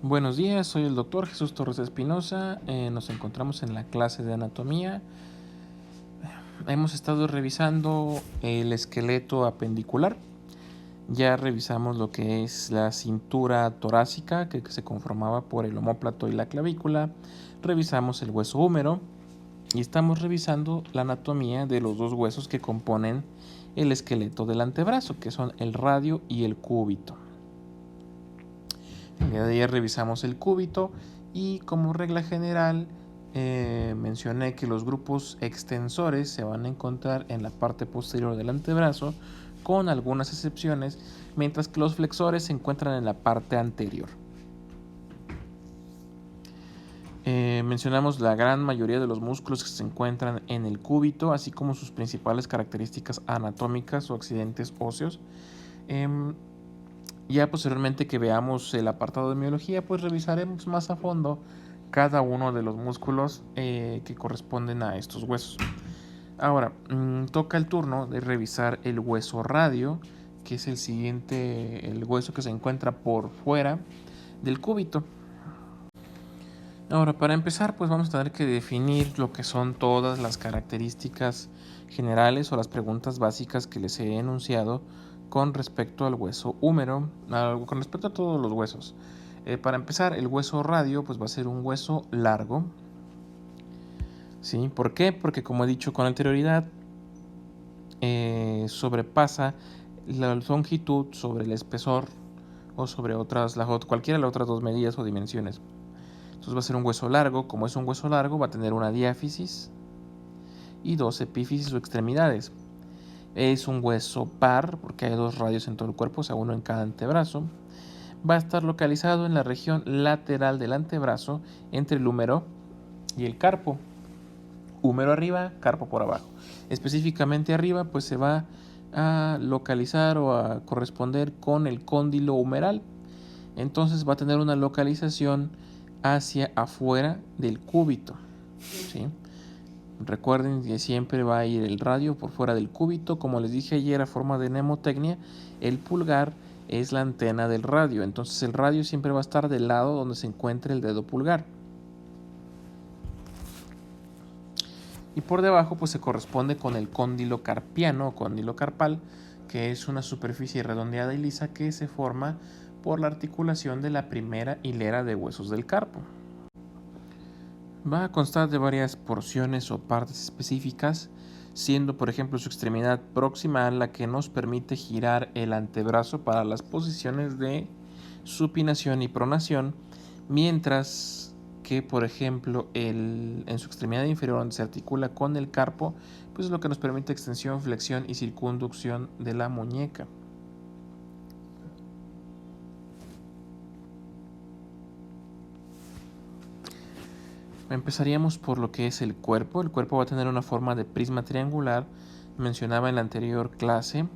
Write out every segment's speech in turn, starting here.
Buenos días, soy el doctor Jesús Torres Espinosa. Nos encontramos en la clase de anatomía. Hemos estado revisando el esqueleto apendicular. Ya revisamos lo que es la cintura torácica, que se conformaba por el omóplato y la clavícula. Revisamos el hueso húmero y estamos revisando la anatomía de los dos huesos que componen el esqueleto del antebrazo, que son el radio y el cúbito. El día de ayer revisamos el cúbito y como regla general mencioné que los grupos extensores se van a encontrar en la parte posterior del antebrazo con algunas excepciones, mientras que los flexores se encuentran en la parte anterior. Mencionamos la gran mayoría de los músculos que se encuentran en el cúbito, así como sus principales características anatómicas o accidentes óseos. Ya posteriormente que veamos el apartado de miología, pues revisaremos más a fondo cada uno de los músculos que corresponden a estos huesos. Ahora, toca el turno de revisar el hueso radio, que es el hueso que se encuentra por fuera del cúbito. Ahora, para empezar, pues vamos a tener que definir lo que son todas las características generales o las preguntas básicas que les he enunciado con respecto al hueso húmero, con respecto a todos los huesos. Para empezar, el hueso radio pues va a ser un hueso largo. ¿Sí? ¿Por qué? Porque como he dicho con anterioridad, sobrepasa la longitud sobre el espesor o sobre cualquiera de las otras dos medidas o dimensiones. Entonces va a ser un hueso largo. Como es un hueso largo, va a tener una diáfisis y dos epífisis o extremidades. Es un hueso par porque hay dos radios en todo el cuerpo, o sea, uno en cada antebrazo. Va a estar localizado en la región lateral del antebrazo entre el húmero y el carpo. Húmero arriba, carpo por abajo. Específicamente arriba, pues se va a localizar o a corresponder con el cóndilo humeral. Entonces va a tener una localización hacia afuera del cúbito. ¿Sí? Recuerden que siempre va a ir el radio por fuera del cúbito. Como les dije ayer a forma de mnemotecnia, el pulgar es la antena del radio. Entonces el radio siempre va a estar del lado donde se encuentre el dedo pulgar. Y por debajo pues se corresponde con el cóndilo carpiano o cóndilo carpal, que es una superficie redondeada y lisa que se forma por la articulación de la primera hilera de huesos del carpo. Va a constar de varias porciones o partes específicas, siendo por ejemplo su extremidad proximal la que nos permite girar el antebrazo para las posiciones de supinación y pronación, mientras que por ejemplo en su extremidad inferior donde se articula con el carpo, pues es lo que nos permite extensión, flexión y circunducción de la muñeca. Empezaríamos por lo que es el cuerpo. El cuerpo va a tener una forma de prisma triangular. Mencionaba en la anterior clase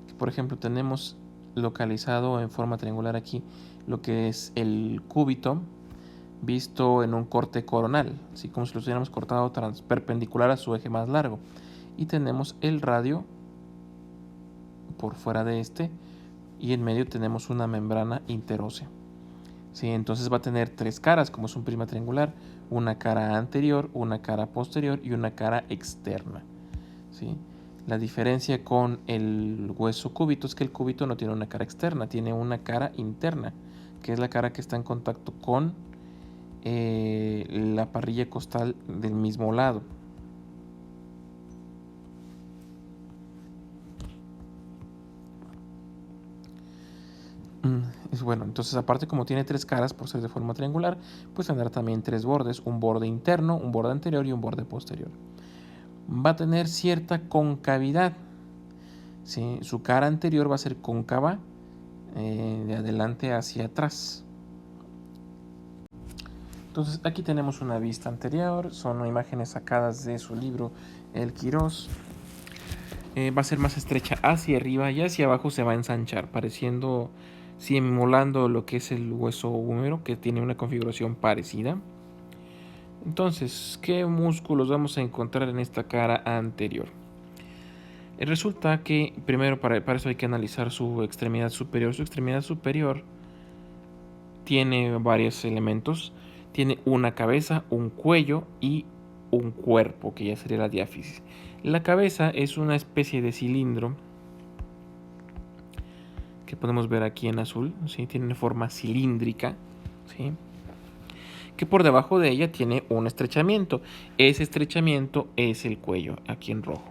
que, por ejemplo, tenemos localizado en forma triangular aquí lo que es el cúbito visto en un corte coronal, así como si lo hubiéramos cortado perpendicular a su eje más largo. Y tenemos el radio por fuera de este y en medio tenemos una membrana interósea. ¿Sí? Entonces va a tener tres caras, como es un prisma triangular, una cara anterior, una cara posterior y una cara externa. ¿Sí? La diferencia con el hueso cúbito es que el cúbito no tiene una cara externa, tiene una cara interna, que es la cara que está en contacto con la parrilla costal del mismo lado. Es bueno, entonces aparte como tiene tres caras por ser de forma triangular, pues tendrá también tres bordes, un borde interno, un borde anterior y un borde posterior. Va a tener cierta concavidad, ¿sí? Su cara anterior va a ser cóncava de adelante hacia atrás. Entonces aquí tenemos una vista anterior, son imágenes sacadas de su libro El Quirós. Va a ser más estrecha hacia arriba y hacia abajo se va a ensanchar, pareciendo, simulando lo que es el hueso húmero, que tiene una configuración parecida. Entonces, ¿qué músculos vamos a encontrar en esta cara anterior? Resulta que primero para eso hay que analizar su extremidad superior. Su extremidad superior tiene varios elementos. Tiene una cabeza, un cuello y un cuerpo, que ya sería la diáfisis. La cabeza es una especie de cilindro que podemos ver aquí en azul, ¿sí? Tiene forma cilíndrica, ¿sí? Que por debajo de ella tiene un estrechamiento. Ese estrechamiento es el cuello, aquí en rojo.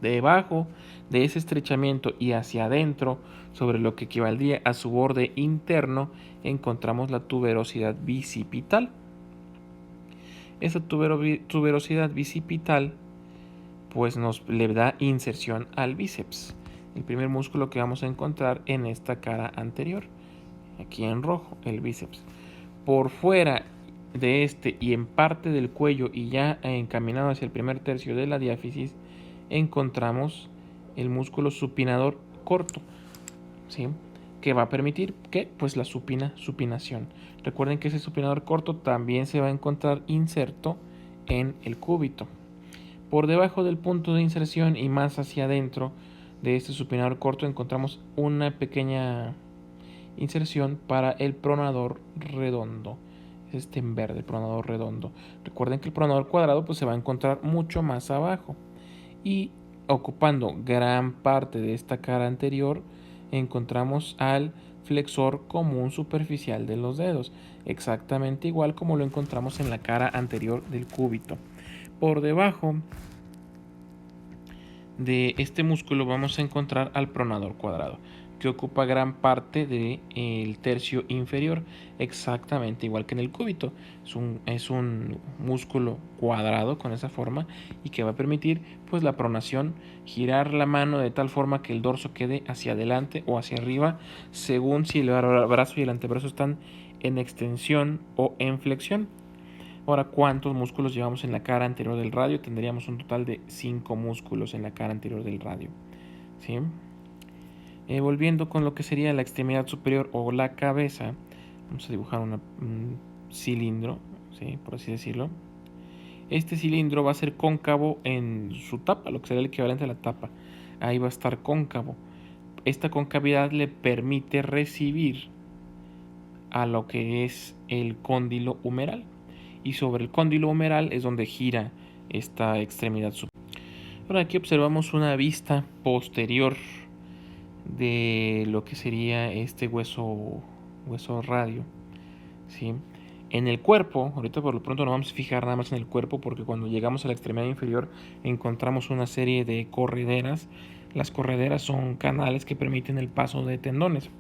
Debajo de ese estrechamiento y hacia adentro, sobre lo que equivaldría a su borde interno, encontramos la tuberosidad bicipital. Esa tuberosidad bicipital pues nos le da inserción al bíceps, el primer músculo que vamos a encontrar en esta cara anterior, aquí en rojo, el bíceps. Por fuera de este y en parte del cuello y ya encaminado hacia el primer tercio de la diáfisis, encontramos el músculo supinador corto, ¿sí? Que va a permitir que pues la supinación. Recuerden que ese supinador corto también se va a encontrar inserto en el cúbito. Por debajo del punto de inserción y más hacia adentro de este supinador corto encontramos una pequeña inserción para el pronador redondo. Este en verde, el pronador redondo. Recuerden que el pronador cuadrado pues se va a encontrar mucho más abajo. Y ocupando gran parte de esta cara anterior encontramos al flexor común superficial de los dedos, exactamente igual como lo encontramos en la cara anterior del cúbito. Por debajo de este músculo vamos a encontrar al pronador cuadrado, que ocupa gran parte del tercio inferior, exactamente igual que en el cúbito. Es un músculo cuadrado con esa forma y que va a permitir pues la pronación, girar la mano de tal forma que el dorso quede hacia adelante o hacia arriba, según si el brazo y el antebrazo están en extensión o en flexión. Ahora, ¿cuántos músculos llevamos en la cara anterior del radio? Tendríamos un total de 5 músculos en la cara anterior del radio, ¿sí? Volviendo con lo que sería la extremidad superior o la cabeza, vamos a dibujar un cilindro, ¿sí? Por así decirlo. Este cilindro va a ser cóncavo en su tapa, lo que sería el equivalente a la tapa. Ahí va a estar cóncavo. Esta concavidad le permite recibir a lo que es el cóndilo humeral. Y sobre el cóndilo humeral es donde gira esta extremidad superior. Ahora aquí observamos una vista posterior de lo que sería este hueso radio, ¿sí? En el cuerpo, ahorita por lo pronto nos vamos a fijar nada más en el cuerpo, porque cuando llegamos a la extremidad inferior encontramos una serie de correderas. Las correderas son canales que permiten el paso de tendones.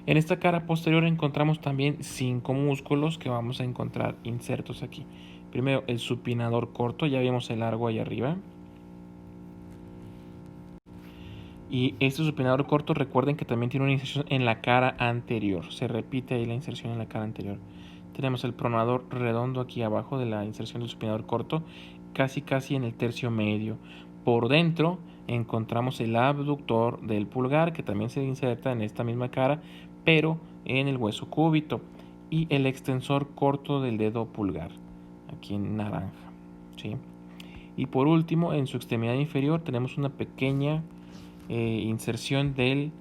En esta cara posterior encontramos también 5 músculos que vamos a encontrar insertos aquí. Primero el supinador corto, ya vimos el largo ahí arriba. Y este supinador corto, recuerden que también tiene una inserción en la cara anterior. Se repite ahí la inserción en la cara anterior. Tenemos el pronador redondo aquí abajo de la inserción del supinador corto, casi en el tercio medio. Por dentro encontramos el abductor del pulgar, que también se inserta en esta misma cara, pero en el hueso cúbito. Y el extensor corto del dedo pulgar, aquí en naranja, ¿sí? Y por último, en su extremidad inferior tenemos una pequeña inserción del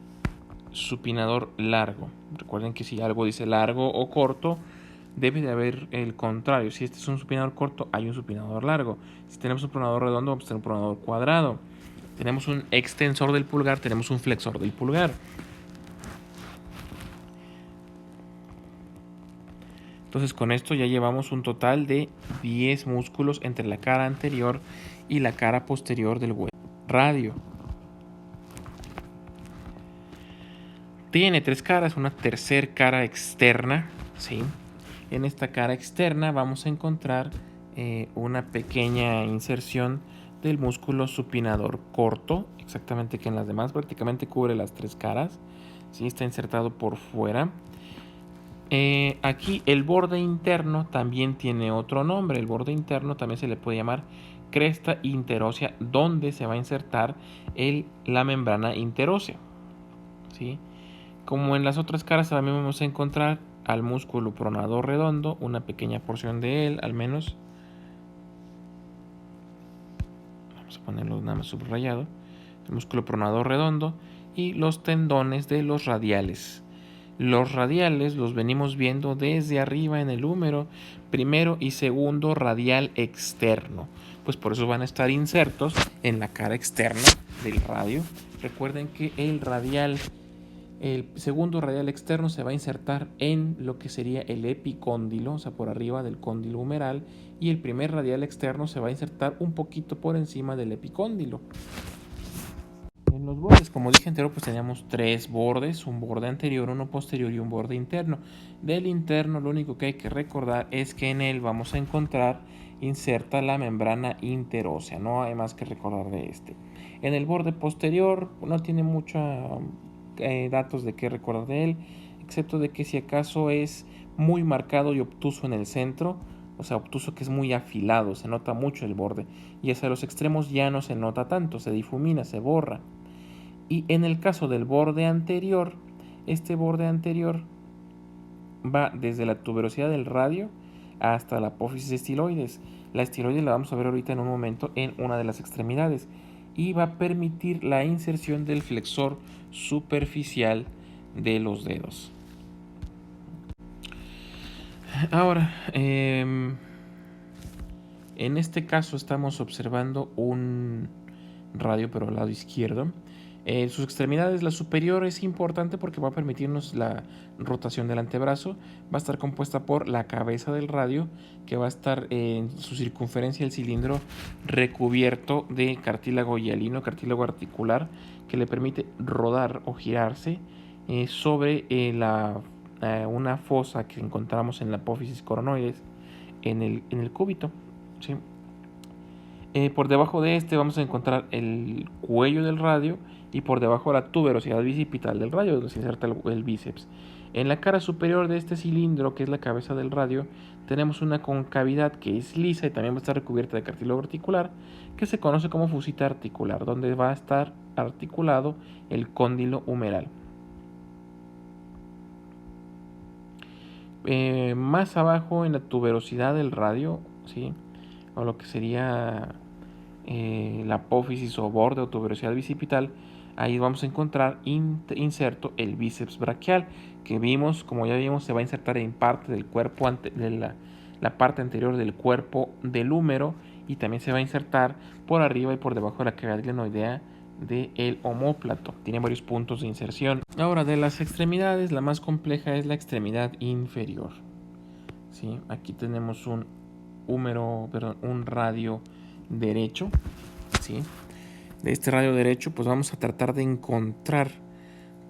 supinador largo. Recuerden que si algo dice largo o corto, debe de haber el contrario. Si este es un supinador corto, hay un supinador largo. Si tenemos un pronador redondo, vamos a tener un pronador cuadrado. Tenemos un extensor del pulgar, tenemos un flexor del pulgar. Entonces con esto ya llevamos un total de 10 músculos entre la cara anterior y la cara posterior del hueso radio. Tiene 3 caras, una tercera cara externa, ¿sí? En esta cara externa vamos a encontrar una pequeña inserción del músculo supinador corto, exactamente que en las demás prácticamente cubre las 3 caras, ¿sí? Está insertado por fuera. Aquí el borde interno también tiene otro nombre. El borde interno también se le puede llamar cresta interósea, donde se va a insertar la membrana interósea, ¿sí? Como en las otras caras también vamos a encontrar al músculo pronador redondo, una pequeña porción de él al menos. Vamos a ponerlo nada más subrayado. El músculo pronador redondo y los tendones de los radiales. Los radiales los venimos viendo desde arriba en el húmero, primero y segundo radial externo. Pues por eso van a estar insertos en la cara externa del radio. Recuerden que el segundo radial externo se va a insertar en lo que sería el epicóndilo, o sea, por arriba del cóndilo humeral, y el primer radial externo se va a insertar un poquito por encima del epicóndilo. En los bordes, como dije anterior, pues teníamos tres bordes, un borde anterior, uno posterior y un borde interno. Del interno lo único que hay que recordar es que en él vamos a encontrar inserta la membrana interósea, no hay más que recordar de este. En el borde posterior no tiene muchos datos de qué recordar de él, excepto de que si acaso es muy marcado y obtuso en el centro, o sea, obtuso que es muy afilado, se nota mucho el borde, y hacia los extremos ya no se nota tanto, se difumina, se borra. Y en el caso del borde anterior, este borde anterior va desde la tuberosidad del radio hasta la apófisis estiloides. La estiloide la vamos a ver ahorita en un momento en una de las extremidades y va a permitir la inserción del flexor superficial de los dedos. Ahora, en este caso estamos observando un radio pero al lado izquierdo. Sus extremidades, la superior es importante porque va a permitirnos la rotación del antebrazo. Va a estar compuesta por la cabeza del radio, que va a estar en su circunferencia el cilindro recubierto de cartílago hialino, cartílago articular, que le permite rodar o girarse sobre una fosa que encontramos en la apófisis coronoides en el cúbito, ¿sí? Por debajo de este vamos a encontrar el cuello del radio y por debajo la tuberosidad bicipital del radio, donde se inserta el bíceps. En la cara superior de este cilindro, que es la cabeza del radio, tenemos una concavidad que es lisa y también va a estar recubierta de cartílago articular, que se conoce como fusita articular, donde va a estar articulado el cóndilo humeral. Más abajo en la tuberosidad del radio, ¿sí? O lo que sería la apófisis o borde o tuberosidad bicipital, ahí vamos a encontrar inserto el bíceps braquial, que vimos, como ya vimos, se va a insertar en parte del cuerpo, de la parte anterior del cuerpo del húmero, y también se va a insertar por arriba y por debajo de la cavidad glenoidea del omóplato. Tiene varios puntos de inserción. Ahora, de las extremidades, la más compleja es la extremidad inferior. ¿Sí? Aquí tenemos un radio derecho, ¿sí? De este radio derecho, pues vamos a tratar de encontrar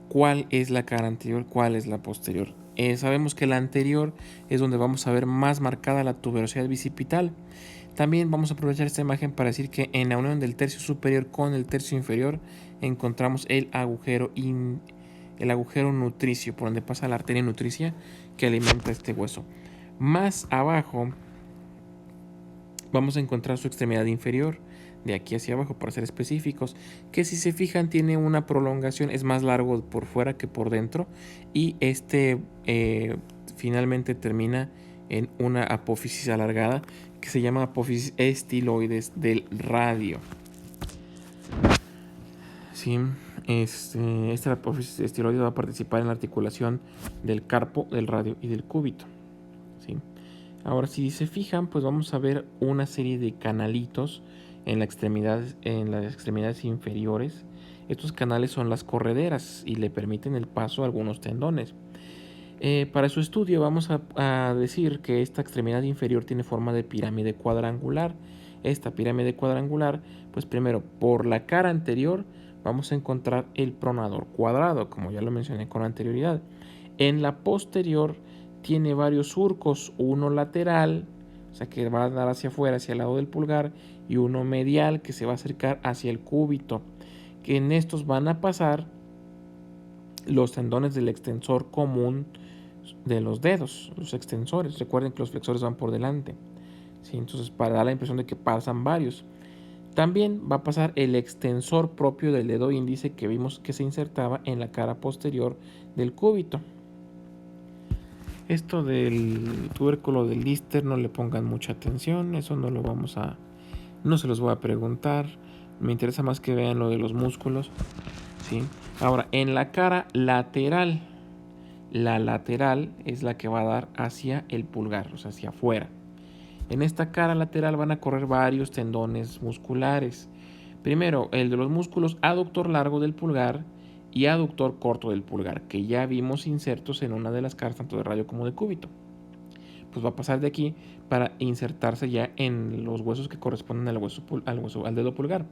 cuál es la cara anterior, cuál es la posterior. Sabemos que la anterior es donde vamos a ver más marcada la tuberosidad bicipital. También vamos a aprovechar esta imagen para decir que en la unión del tercio superior con el tercio inferior encontramos el agujero nutricio, por donde pasa la arteria nutricia que alimenta este hueso. Más abajo vamos a encontrar su extremidad inferior, de aquí hacia abajo para ser específicos, que si se fijan tiene una prolongación, es más largo por fuera que por dentro, y finalmente termina en una apófisis alargada que se llama apófisis estiloides del radio. Sí, esta apófisis estiloide va a participar en la articulación del carpo, del radio y del cúbito. ¿Sí? Ahora, si se fijan, pues vamos a ver una serie de canalitos en las extremidades inferiores. Estos canales son las correderas y le permiten el paso a algunos tendones. Para su estudio vamos a decir que esta extremidad inferior tiene forma de pirámide cuadrangular. Esta pirámide cuadrangular, pues primero por la cara anterior vamos a encontrar el pronador cuadrado, como ya lo mencioné con anterioridad. En la posterior tiene varios surcos, uno lateral, o sea que va a dar hacia afuera, hacia el lado del pulgar, y uno medial que se va a acercar hacia el cúbito, que en estos van a pasar los tendones del extensor común de los dedos, los extensores. Recuerden que los flexores van por delante, ¿sí? Entonces para dar la impresión de que pasan varios. También va a pasar el extensor propio del dedo índice que vimos que se insertaba en la cara posterior del cúbito. Esto del tubérculo del Lister no le pongan mucha atención, eso no se los voy a preguntar. Me interesa más que vean lo de los músculos, ¿sí? Ahora, en la cara lateral La lateral es la que va a dar hacia el pulgar, o sea, hacia afuera. En esta cara lateral van a correr varios tendones musculares. Primero, el de los músculos aductor largo del pulgar y aductor corto del pulgar, que ya vimos insertos en una de las caras, tanto de radio como de cúbito. Pues va a pasar de aquí para insertarse ya en los huesos que corresponden al dedo pulgar.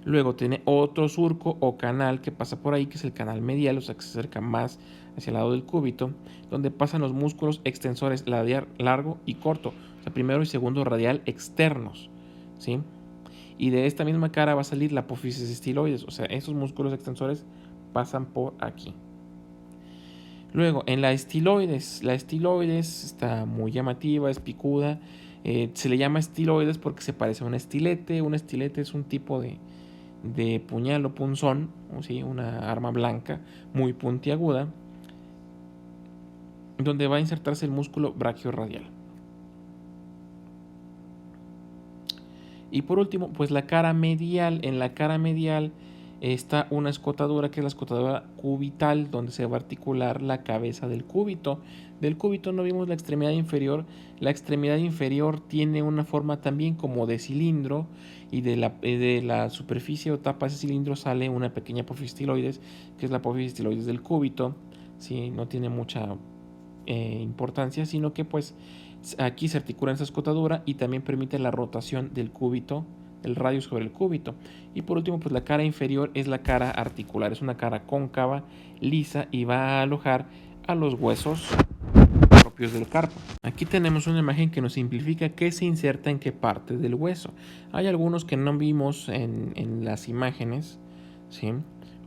Luego tiene otro surco o canal que pasa por ahí, que es el canal medial, o sea que se acerca más hacia el lado del cúbito, donde pasan los músculos extensores radial largo y corto, o sea, primero y segundo radial externos, ¿sí? Y de esta misma cara va a salir la apófisis estiloides, o sea, esos músculos extensores pasan por aquí. Luego, en la estiloides está muy llamativa, es picuda, se le llama estiloides porque se parece a un estilete. Un estilete es un tipo de puñal o punzón, ¿sí? Una arma blanca muy puntiaguda, donde va a insertarse el músculo brachiorradial. Y por último, pues la cara medial. En la cara medial está una escotadura, que es la escotadura cubital, donde se va a articular la cabeza del cúbito. Del cúbito no vimos la extremidad inferior. La extremidad inferior tiene una forma también como de cilindro, y de la superficie o tapa de ese cilindro sale una pequeña apófisis estiloides, que es la apófisis estiloides del cúbito. ¿Sí? No tiene mucha importancia, sino que pues aquí se articula en esa escotadura y también permite la rotación del cúbito, el radio sobre el cúbito. Y por último, pues la cara inferior es la cara articular, es una cara cóncava, lisa, y va a alojar a los huesos propios del carpo. Aquí tenemos una imagen que nos simplifica qué se inserta en qué parte del hueso. Hay algunos que no vimos en las imágenes, ¿sí?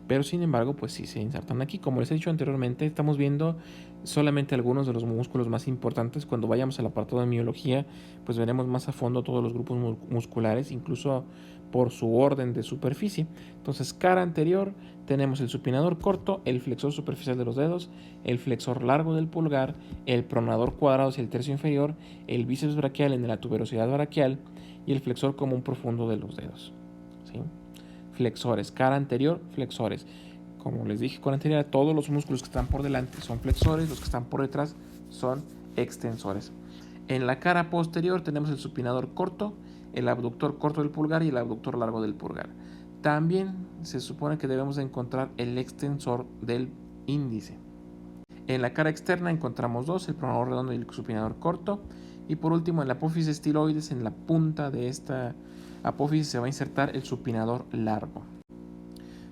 Pero sin embargo, pues sí se insertan aquí. Como les he dicho anteriormente, estamos viendo solamente algunos de los músculos más importantes. Cuando vayamos al apartado de miología, pues veremos más a fondo todos los grupos musculares, incluso por su orden de superficie. Entonces, cara anterior, tenemos el supinador corto, el flexor superficial de los dedos, el flexor largo del pulgar, el pronador cuadrado hacia el tercio inferior, el bíceps braquial en la tuberosidad braquial y el flexor común profundo de los dedos, ¿sí? Flexores, cara anterior, flexores. Como les dije con anterioridad, todos los músculos que están por delante son flexores, los que están por detrás son extensores. En la cara posterior tenemos el supinador corto, el abductor corto del pulgar y el abductor largo del pulgar. También se supone que debemos de encontrar el extensor del índice. En la cara externa encontramos dos, el pronador redondo y el supinador corto. Y por último, en la apófisis estiloides, en la punta de esta apófisis se va a insertar el supinador largo.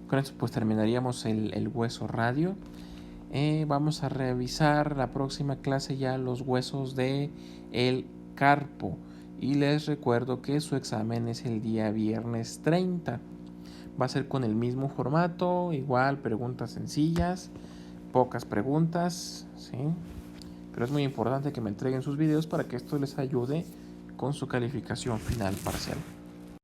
Con esto pues terminaríamos el hueso radio. Vamos a revisar la próxima clase ya los huesos de el carpo. Y les recuerdo que su examen es el día viernes 30. Va a ser con el mismo formato, igual preguntas sencillas, pocas preguntas, ¿sí? Pero es muy importante que me entreguen sus videos para que esto les ayude con su calificación final parcial.